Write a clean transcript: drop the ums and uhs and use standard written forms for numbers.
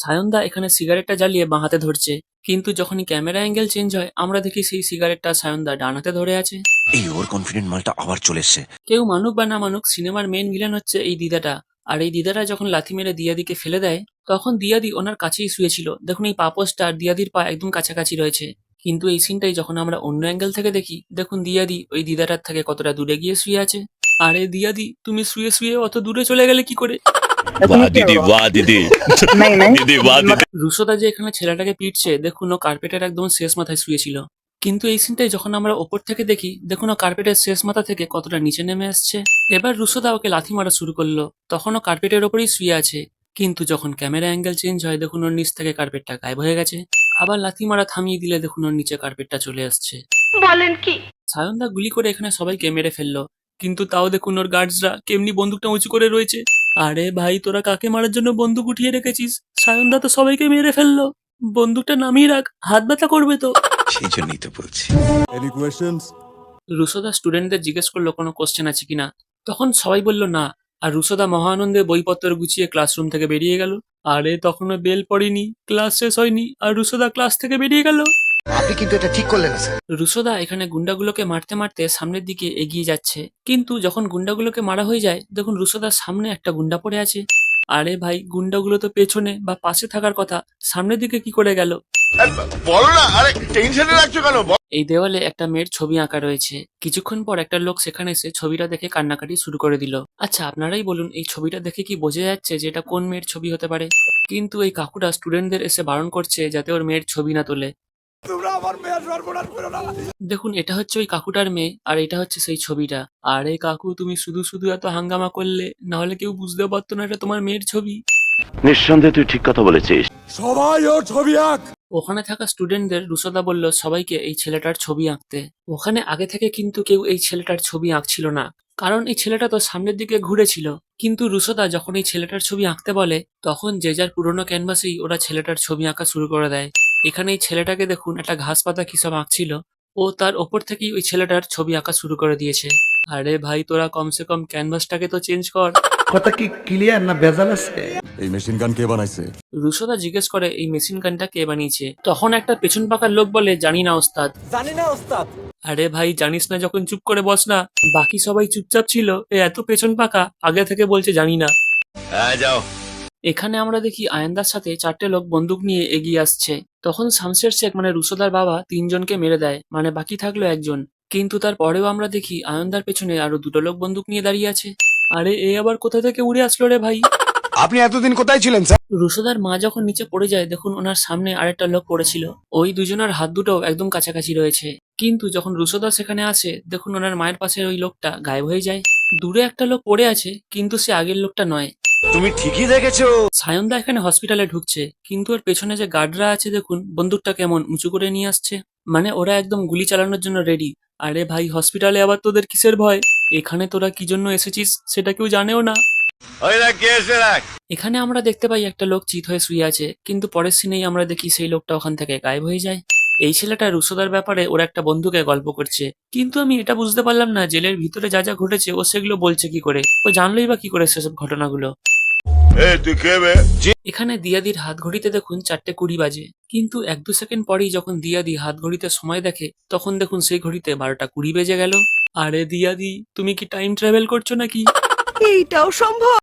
সায়নদা এখানে সিগারেটটা জ্বালিয়ে বাঁ হাতে ধরছে, কিন্তু যখনই ক্যামেরা অ্যাঙ্গেল চেঞ্জ হয় আমরা দেখি সেই সিগারেটটা সায়নদা ডান হাতে ধরে আছে। এই ওভার কনফিডেন্ট মালটা আবার চলে এসছে। কেউ মানুক বা না মানুক, সিনেমার মেন ভিলেন হচ্ছে এই দিদাটা। আর এই দিদাটা যখন লাথি মেরে দিয়াদিকে ফেলে দেয় তখন দিয়াদি ওনার কাছেই শুয়েছিল। দেখুন এই পাপোসটা আর দিয়াদির পা একদম কাছাকাছি রয়েছে, কিন্তু এই সিনটাই যখন আমরা অন্য অ্যাঙ্গেল থেকে দেখি দেখুন দিয়াদি ওই দিদাটার থেকে কতটা দূরে গিয়ে শুয়ে আছে। আরে দিয়াদি, তুমি শুয়ে শুয়ে অত দূরে চলে গেলে কি করে? वाह दीदी वाह दीदी नहीं नहीं दीदी वाह दीदी। রুশোদা যে এখানে ছেলেটাকে পিটছে, দেখুন ও কার্পেটের একদম শেষ মাথায় শুয়েছিল, কিন্তু এই সিনটাই যখন আমরা ওপর থেকে দেখি দেখুন ও কার্পেটের শেষ মাথা থেকে কতটা নিচে নেমে আসছে। এবার রুশোদা ওকে লাথি মারা শুরু করলো, তখন ও কার্পেটের ওপরেই শুয়ে আছে, কিন্তু যখন ক্যামেরা অ্যাঙ্গেল চেঞ্জ হয় দেখুন ওর নিচ থেকে কার্পেটটা গায়েব হয়ে গেছে। আবার লাথি মারা থামিয়ে দিলে দেখুন ওর নিচে কার্পেটটা চলে আসছে। বলেন কি? সায়নদা গুলি করে এখানে সবাইকে মেরে ফেললো, কিন্তু তাও দেখুন ওর গার্ডসরা কেমনি বন্দুকটা উঁচু করে রয়েছে। আরে ভাই, তোরা কাকে মারার জন্য বন্দুক উঠিয়ে রেখেছিস? সায়নদা তো সবাইকে মেরে ফেললো, বন্দুকটা নামিয়ে রাখ, হাত ব্যথা করবে তো। সেই জন্যই তো বলছি। Any questions? রুশোদা স্টুডেন্টদের জিজ্ঞেস করলো কোনো কোশ্চেন আছে কিনা, তখন সবাই বলল না, আর রুশোদা মহানন্দে বইপত্র গুছিয়ে ক্লাসরুম থেকে বেরিয়ে গেল। আরে তখনও বেল পড়েনি, ক্লাস শেষ হয়নি, আর রুশোদা ক্লাস থেকে বেরিয়ে গেল। আপনি কিন্তু এটা ঠিক করলেন না স্যার। রুশোদা এখানে গুন্ডাগুলোকে মারতে মারতে সামনের দিকে এগিয়ে যাচ্ছে, কিন্তু যখন গুন্ডাগুলোকে মারা হয়ে যায় দেখুন রুশোদার সামনে একটা গুন্ডা পড়ে আছে। আরে ভাই, গুন্ডাগুলো তো পেছনে বা পাশে থাকার কথা, সামনের দিকে কি করে গেল? বলো না, আরে টেনশনে রাখছো কেন? এই দেওয়ালে একটা মেয়ের ছবি আঁকা রয়েছে। কিছুক্ষণ পর একটা লোক সেখানে এসে ছবিটা দেখে কান্নাকাটি শুরু করে দিল। আচ্ছা আপনারাই বলুন, এই ছবিটা দেখে কি বোঝা যাচ্ছে যে এটা কোন মেয়ের ছবি হতে পারে? কিন্তু এই কাকুটা স্টুডেন্টদের এসে বারণ করছে যাতে ওর মেয়ের ছবি না তোলে। দেখুন এটা হচ্ছে ওই কাকুটার মেয়ে, আর এটা হচ্ছে সেই ছবিটা। আরে কাকু, তুমি শুধু শুধু এত হাঙ্গামা করলে, না হলে কেউ বুঝতেও পারতো না এটা তোমার মেয়ের ছবি। নিঃসন্দেহে তুই ঠিক কথা বলেছিস। সবাই ওর ছবি আঁক। ওখানে থাকা স্টুডেন্টদের রুশোদা বলল সবাইকে এই ছেলেটার ছবি আঁকতে। ওখানে আগে থেকে কিন্তু কেউ এই ছেলেটার ছবি আঁকছিল না, কারণ এই ছেলেটা তো সামনের দিকে ঘুরেছিল। কিন্তু রুশোদা যখন এই ছেলেটার ছবি আঁকতে বলে তখন যে যার পুরোনো ক্যানভাসেই ওরা ছেলেটার ছবি আঁকা শুরু করে দেয়। এখানে এই ছেলেটাকে দেখুন একটা ঘাস পাতা কি সব আঁকছিল, ও তার ওপর থেকেই ওই ছেলেটার ছবি আঁকা শুরু করে দিয়েছে। আরে ভাই, তোরা কমসে কম ক্যানভাসটাকে তো চেঞ্জ কর। কথা কি ক্লিয়ার না ভেজাল আছে? এই মেশিন গান কে বানাইছে? রুশোদা জিজ্ঞেস করে এই মেশিন গানটা কে বানিয়েছে, তখন একটা পেছন পাকার লোক বলে জানি না ওস্তাদ। আরে ভাই, জানিস না যখন চুপ করে বস না। বাকি সবাই চুপচাপ ছিল, এত পেছন পাকা আগে থেকে বলছে জানি না। হ্যাঁ যাও। এখানে আমরা দেখি আয়ানদার সাথে 4টে লোক বন্দুক নিয়ে এগিয়ে আসছে। তখন শামশের শেখ মানে রুশোদার বাবা 3জনকে মেরে দেয়, মানে বাকি থাকলো 1জন। কিন্তু তারপরেও আমরা দেখি আয়ানদার পেছনে আরো 2টো লোক বন্দুক নিয়ে দাঁড়িয়ে আছে। আরে এ আবার কোথা থেকে উড়ে আসলো রে ভাই? আপনি এতদিন কোথায় ছিলেন স্যার? রুশোদার মা যখন নিচে পড়ে যায় দেখুন ওনার সামনে আরেকটা লোক পড়েছিল। ওই দুজনের হাত দুটো একদম কাছাকাছি রয়েছে, কিন্তু যখন রুশোদা সেখানে আসে দেখুন ওনার মায়ের পাশের ওই লোকটা গায়েব হয়ে যায়। দূরে একটা লোক পড়ে আছে, কিন্তু সে আগের লোকটা নয়। তুমি ঠিকই দেখেছো। সায়নদা এখানে হসপিটালে ঢুকছে, কিন্তু ওর পেছনে যে গার্ডরা আছে দেখুন বন্দুকটা কেমন উঁচু করে নিয়ে আসছে, মানে ওরা একদম গুলি চালানোর জন্য রেডি। আরে ভাই, হসপিটালে আবার তোদের কিসের ভয়? এখানে তোরা কি জন্য এসেছিস সেটা কেউ জানেও না। ওই রাখ কে এসে রাখ। এখানে আমরা দেখতে পাই একটা লোক চিত হয়ে শুয়ে আছে, কিন্তু পরের সিনেই আমরা দেখি সেই লোকটা ওখান থেকে গায়েব হয়ে যায়। এই ছেলেটা রুশোদার ব্যাপারে ওর একটা বন্ধুকে গল্প করছে, কিন্তু আমি এটা বুঝতে পারলাম না জেলের ভিতরে যা যা ঘটেছে ও সেগুলো বলছে কি করে, ও জানলোই বা কি করে সেসব ঘটনাগুলো। এ তুই কে বে? এখানে দিয়াদির হাত ঘড়িতে দেখুন 4:20 বাজে, কিন্তু 1-2 সেকেন্ড পরেই যখন দিয়াদি হাত ঘড়িতে সময় দেখে তখন দেখুন সেই ঘড়িতে 12:20 বেজে গেল। আরে দিয়াদি, তুমি কি টাইম ট্রাভেল করছো নাকি? এইটাও সম্ভব?